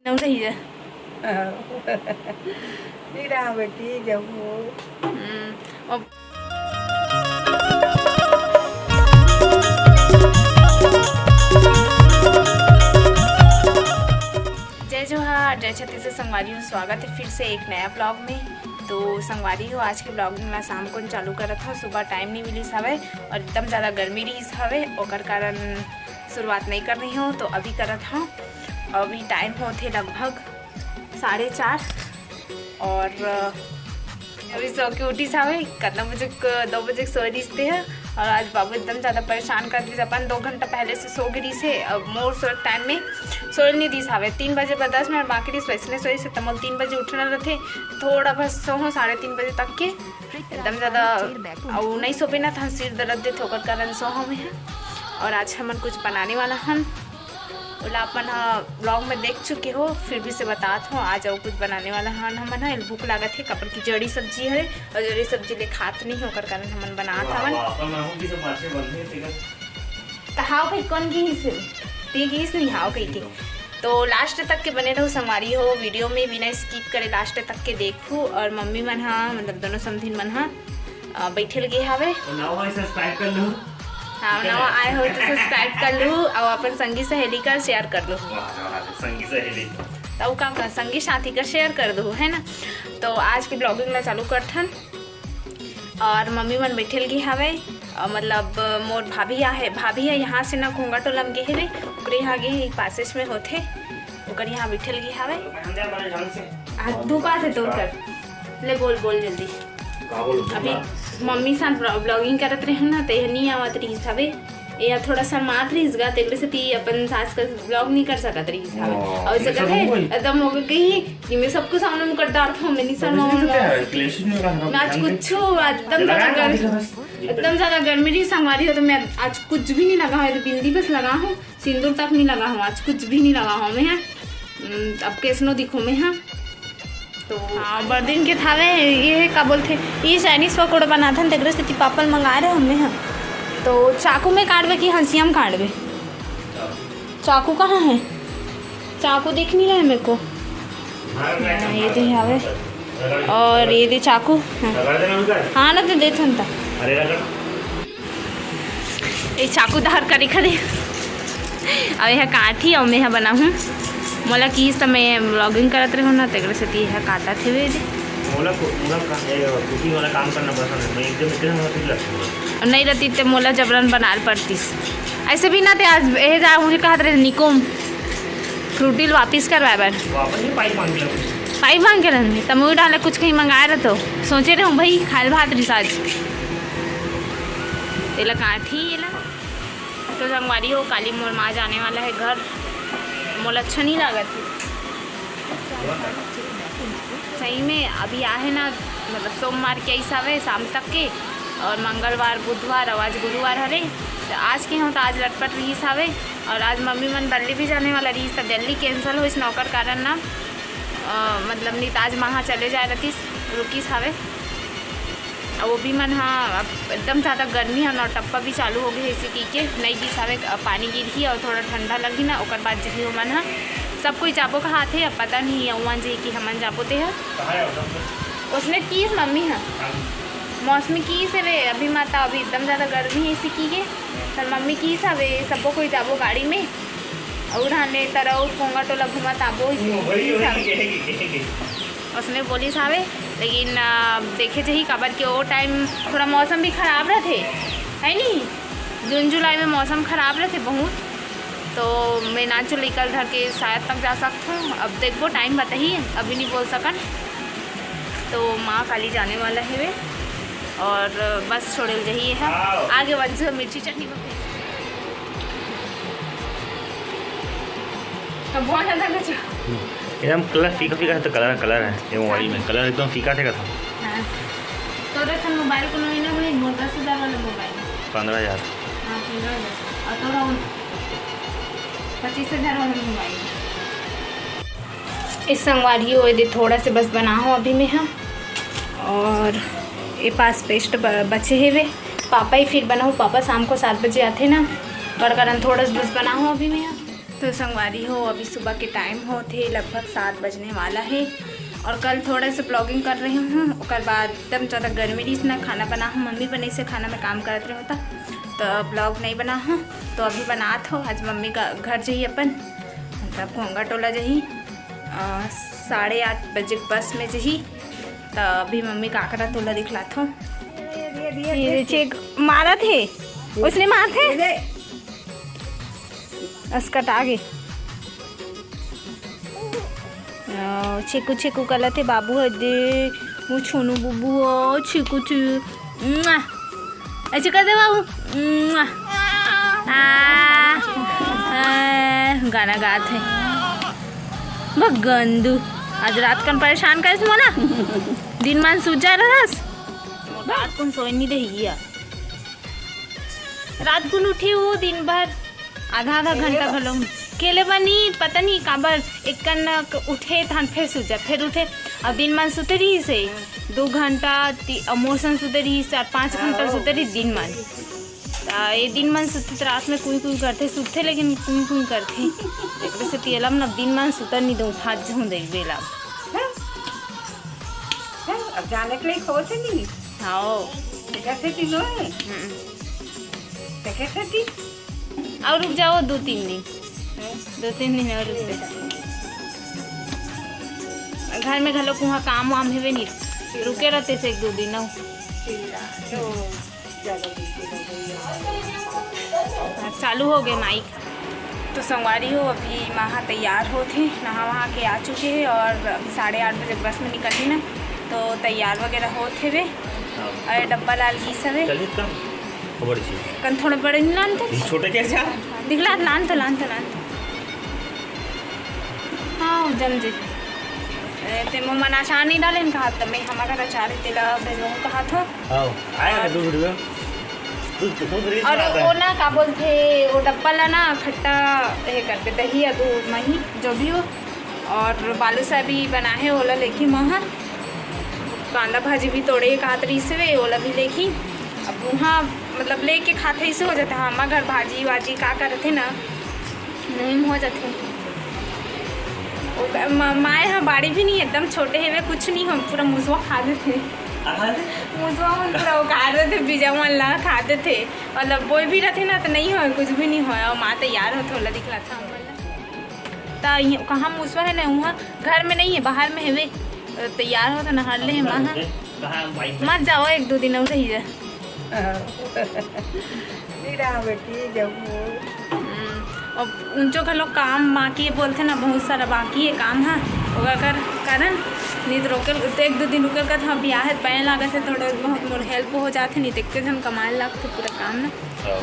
नऊ सही है đi ra बेटी जब वो और जय जोहार, जय छत्तीसगढ़ संगवारी हूँ। स्वागत है फिर से एक नया ब्लॉग में। तो संगवारी हो, आज के ब्लॉग में मैं शाम को चालू करत हूँ। सुबह टाइम नहीं मिली हवे और एकदम ज़्यादा गर्मी रही हवे, ओकर कारण शुरुआत नहीं कर रही हूँ। तो अभी करत हूँ। अभी टाइम होते लगभग 4:30 और अभी सो के उठी सावे कितना बजे 2 बजे सो रही थे। और आज बाबू एकदम ज़्यादा परेशान कर दी। अपन 2 घंटा पहले से सो गई से। अब मोर सो टाइम में सो नहीं दी सावे 3 बजे 10 मिनट बाकी रही वैसने सोई से तमल 3 बजे उठना रहते। थोड़ा बस सो 3:30 बजे तक के एकदम ज़्यादा और नहीं सो पाना था, सिर दर्द दे थे ओकर कारण सो हमें है। और आज हम कुछ बनाने वाला हम बोला अपन ब्लॉग में देख चुके हो, फिर भी से बतात हूँ। आज और कुछ बनाने वाला हन हमन है। भूख लागत है, कपड़ की जड़ी सब्जी है और जड़ी सब्जी ले खात नहीं होकर कारण हमन बनात हवन। हाव कहीं कौन घीस ते घीस नहीं हाव कहीं थी। तो लास्ट तक के बने रहो संगवारी हो, वीडियो में बिना स्किप करे लास्ट तक के देखू। और मम्मी मन मतलब दोनों समधिन मन बैठे गए हवे। हाँ नवा आए हो तो सब्सक्राइब कर लूँ और अपन संगी सहेली का शेयर कर लूँ। संगी सहेली तो काम कर संगी साथी का शेयर कर दो, है ना। तो आज की ब्लॉगिंग ला चालू करथन और मम्मी मन बैठल गई हवे। मतलब मोर भाभी है यहाँ से ना घोंगा टोलम गे रे ओकरे यहाँ गे पासेस में होथे ओकर यहाँ बैठल गई हवे। धूप आते तो कर ले बोल जल्दी। अभी मम्मी साथ ब्लॉगिंग करत रहे ना तो नहीं आवत रही हवे। या थोड़ा सा मात रही गा तेरे से ती अपन सास का ब्लॉग नहीं कर सकत रही हवे। और ऐसे कहते एकदम हो गई कि मैं सबको सामने में कर डाल था। मैं नहीं शर्माऊंगा आज कुछ एकदम ज़्यादा गर्मी रही संगवारी हो। तो मैं आज कुछ भी नहीं लगा है, तो बिंदी बस लगा हूँ, सिंदूर तक नहीं लगा हूँ, आज कुछ भी नहीं लगा हूँ मैं। अब कैसनो दिखूँ मैं। हाँ तो बर्दिन के थावे ये का बोलते ये चाइनीज़ पकौड़ा बनाते तेरे से पापड़ मंगा रहे हमने। हाँ तो चाकू में काटवे कि हंसिया में काटवे? चाकू कहाँ है? चाकू दिख नहीं रहा है मेरे को। ये दे हवे और ये दे चाकू। हाँ ना तो दे था ये चाकू धार करी खड़े और यह काठी और मैं बना हूँ। मोला की समय ब्लॉगिंग करत रहे हो ना तेरे से ती है काटा थे वे मोला कुकिंग वाला काम करना पसंद है। मैं एकदम इतना नहीं रहती तो मोला जबरन बनाल पड़तीस। ऐसे भी ना थे आज ये जा मुझे कहा था निकोम फ्रूटील वापिस करवाए बार पाइप मांग के रही तब वो डाले कुछ कहीं मंगाए रहे तो सोचे रहे हूँ भाई खाल भात रिसाज तेला काठी ये ला। तो संगवारी हो काली मोर माँ जाने वाला है घर। मोला अच्छा नहीं लागत सही में। अभी आहे ना मतलब सोमवार के ऐसा है शाम तक के और मंगलवार बुधवार और आज गुरुवार हरे। तो आज के हूँ तो आज लटपट रही सावे। और आज मम्मी मन दिल्ली भी जाने वाला रही तो दिल्ली कैंसिल हो इस नौकर कारण ना मतलब नहीं ताज वहाँ चले जाए रही रुकी सावे। और वो भी मन हाँ एकदम ज़्यादा गर्मी है और टप्पा भी चालू हो गई इसी की के नहीं भी सारे पानी गिरी और थोड़ा ठंडा लगी ना ओकर बाद जही मन हाँ सब कोई जाबो का हाथ है। अब पता नहीं है जी कि हमन जाबो ते है उसने की मम्मी है मौसमी की से वे अभी माता अभी एकदम ज़्यादा गर्मी है इसी की के तो मम्मी की सा वे सबको कोई जाबो गाड़ी में और हाने तरह पोंगा टोला घुमा ताबो उसने बोली सावे। लेकिन देखे चाहिए कबर के वो टाइम थोड़ा मौसम भी ख़राब रहे थे है नहीं। जून जुलाई में मौसम ख़राब रहे थे बहुत। तो मैं ना चो लेकर घर के शायद तक जा सकता हूँ। अब देखो टाइम बताइए अभी नहीं बोल सकन। तो माँ काली जाने वाला है वे और बस छोड़े जाइए है आगे वन से मिर्ची चटनी बहुत ज़्यादा एकदम कलर फीका है। तो कलर है ये मोबाइल में कलर एकदम फीका थे था। तो रखन मोबाइल को नहीं ना भाई 10,000 वाला मोबाइल 15,000। हाँ 15,000 और थोड़ा 25,000 वाला मोबाइल। इस संगवारी हो यदि थोड़ा से बस बना हो अभी में हाँ। और ये पास पेस्ट बचे है वे पापा ही फिर बनाऊँ। पापा शाम को 7 बजे आते ना और कारण थोड़ा सा बस बना हो अभी में हाँ। तो संगवारी हो अभी सुबह के टाइम हो थे लगभग 7 बजने वाला है और कल थोड़ा सा ब्लॉगिंग कर रही हूँ। और बाद एकदम ज़्यादा गर्मी रही ना खाना बना हूँ, मम्मी बने से खाना में काम करते रहे होता तो ब्लॉग नहीं बना हूँ। तो अभी बनात हो आज मम्मी का घर जाइए अपन मतलब घोंगा टोला जही 8:30 बजे बस में जही। तो अभी मम्मी काकरा तोला दिखलात हो चेक मारा थे उसने मार थे अस्कट आगे छेकू छेकू कला थे बाबू हदे वो छोनू बुबू हो छेकू ऐसे कर दे बाबू गाना गाते हैं गंदू आज रात कन परेशान कर मोना दिन मान सूझ जा रहा रात को सोई नहीं रही रात को उठी वो दिन भर आधा घंटा भलो केले बनी पता नहीं काबर एक कन उठे थान फिर सूझा फिर उठे अब दिन मान सुते रही से 2 घंटा मौसम सुते रही 4-5 घंटा सुते रही दिन मान ये दिन मन सुते तो रात में कुई करते सुते लेकिन कुई करते एक से तेलम न दिन मान सुतर नहीं दूँ हाथ झूँ दे बेला अब जाने के लिए खोज नहीं हाँ कैसे तीनों है कैसे थी और रुक जाओ 2-3 दिन 2-3 दिन और रुक घर में घलो वहाँ काम वाम हेवे नहीं रुके रहते से 1-2 दिन चालू हो गए माइक। तो संगवारी हो अभी वहाँ तैयार हो थे नहा वहाँ के आ चुके हैं और अभी 8:30 बजे बस में निकली ना तो तैयार वगैरह हो थे वे अरे डब्बा लाल की सब कन थोड़े बड़े नहीं लानते छोटे कैसे दिखला लान तो हाँ जम जे ते मम्मा नाशा नहीं डाले कहा तब मैं हमारा का चारे तेला भेजो कहा था आएगा दूध और वो ना का बोलते वो डब्बा ला ना खट्टा ये करते दही या दूध मही जो भी हो और बालू सा भी बना है ओला लेखी वहाँ कांदा भाजी भी तोड़े खातरी से वे ओला भी लेखी अब वहाँ मतलब लेके खातरी से हो जाता है हमारा घर भाजी वाजी का करते ना नहीं हो जाते माए हाँ बाड़ी भी नहीं एकदम छोटे है वे कुछ नहीं हम पूरा मुसवा खाते थे मुसवा हम पूरा वो खाते थे बीजा ला खाते थे मतलब बोई भी रहते ना तो नहीं हो कुछ भी नहीं हो और माँ तैयार हो थोड़ा दिखला था तो कहाँ मुसवा है ना वहाँ घर में नहीं है बाहर में है वे तैयार हो तो नहा ले माँ मत जाओ 1-2 दिन और रही जाए बेटी जब और उनचो खलो काम बाकी है बोलते ना बहुत सारा बाकी है काम है होगा कारण नहीं तो रोकल तो 1-2 दिन रुकल कर था ब्याह है पैन लगा थे थोड़ा बहुत मोर हेल्प हो जाते नहीं देखते थे हम कमाए लगते पूरा काम ना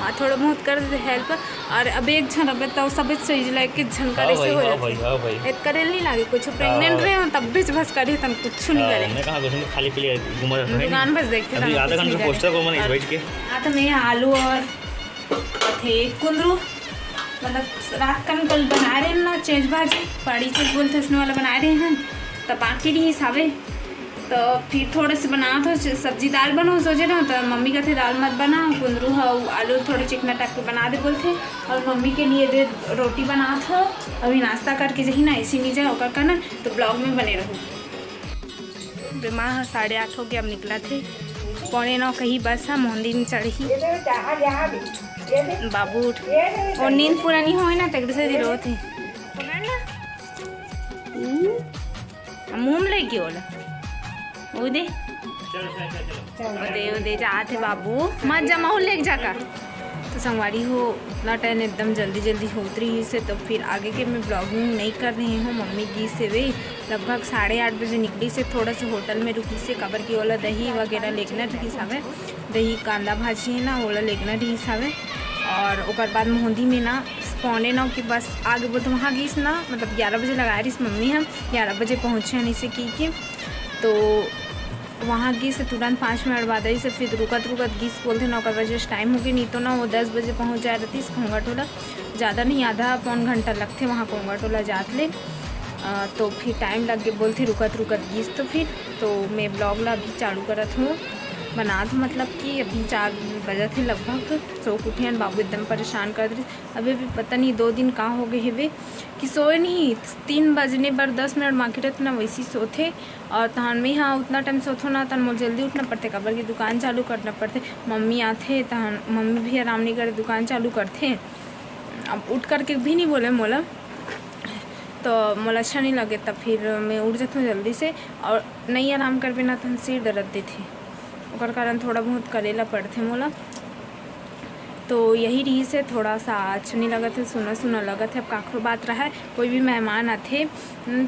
हाँ थोड़ा बहुत कर देते हेल्प और अब एक झन अब तो सब चीज लाके झनकर ऐसे हो जाते करे नहीं लगे कुछ प्रेग्नेंट रहे हो तब भी बस करे तब कुछ नहीं करे मैं कहां कुछ खाली पीले दुकान बस देखते अभी आधा घंटा पोस्टर को मैंने बैठ के हाँ तो मैं आलू और थे कुंदरू मतलब रात का कल बना रहे हैं ना चेंज भाजी बड़ी चीज बोलते उसने वाला बना रहे हैं तो बाकी रही हिसाबे तो फिर थोड़े से बना तो सब्जी दाल बनाओ सोचे ना तो मम्मी का थे दाल मत बना कुंदरू है आलू थोड़े चिकना टाइप के बना दे बोलते और मम्मी के लिए दे रोटी बना था अभी नाश्ता करके जही ना इसी में जाए होकर ना तो ब्लॉग में बने रहूँ। बीमार 8:30 हो गया अब निकला थे 8:45 कहीं बस है मोहंदी में चढ़ी बाबू उठ और नींद पूरा नहीं हो ना तक से रो थे मुँह में लगी बोला उदे उदे जाते बाबू मत जमा ले जाकर तो संगवारी हो इतना टाइम एकदम जल्दी होती रही से तो फिर आगे के मैं ब्लॉगिंग नहीं कर रही हूँ मम्मी की से वे लगभग 8:30 बजे निकली से थोड़ा सा होटल में रुकी से कबर की ओला दही वगैरह लेकना रही सावे दही कांदा भाजी है ना ओला लेकना रही सावे और ओकर बाद मोहंदी में ना 8:45 के बस आगे बोलते वहाँ गई ना मतलब 11 बजे लगा रही मम्मी हम 11 बजे पहुँचे नहीं से की तो वहाँ गई से तुरंत 5 मिनट बाद आई से फिर रुकत गीस बोलते 9 बजे टाइम हो गई नहीं तो ना वो 10 बजे पहुँच जा रही थी घोंगा टोला ज़्यादा नहीं आधा पौन घंटा लगते वहाँ घोंगा टोला जात ले तो फिर टाइम लग गए बोलते रुकत गीस तो फिर तो मैं ब्लॉग ला अभी चालू करत हूँ बना तो मतलब कि अभी 4 बजे थे लगभग, सो उठियन बाबू एकदम परेशान कर रहे। अभी भी पता नहीं 2 दिन कहाँ हो गए हेवे कि सोए नहीं। 3 बजने पर 10 मिनट बाकी रहते ना वैसी सोते। और तहन में हाँ उतना टाइम सोथो ना तहन मुझे जल्दी उठना पड़ते, कबर की दुकान चालू करना पड़ते। मम्मी आते तहन मम्मी भी आराम नहीं करे, दुकान चालू करते। अब उठ करके भी नहीं बोले मोला, तो मोला अच्छा नहीं लगे, तब फिर मैं उठ जाती हूँ जल्दी से। और नहीं आराम कर बिना तहन सिर दर्द देते, ओकर कारण थोड़ा बहुत करेला पड़ते मोला। तो यही रही से थोड़ा सा अच्छा नहीं लगा था, सुना सुना लगा था। अब काकरो बात रहा है, कोई भी मेहमान आते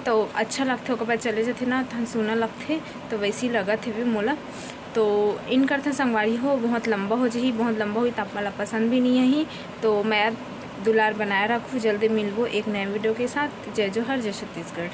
तो अच्छा लगते, ओकर बाद चले जाते ना तहन सुना लगते, तो वैसे ही लगा थे भी मोला। तो इन करते संगवारी हो बहुत लंबा हो जाही, बहुत लंबा हुई तो आप मला पसंद भी नहीं है। तो मैं दुलार बनाए रखूँ, जल्दी मिलबो एक नए वीडियो के साथ। जय जोहर, जय छत्तीसगढ़।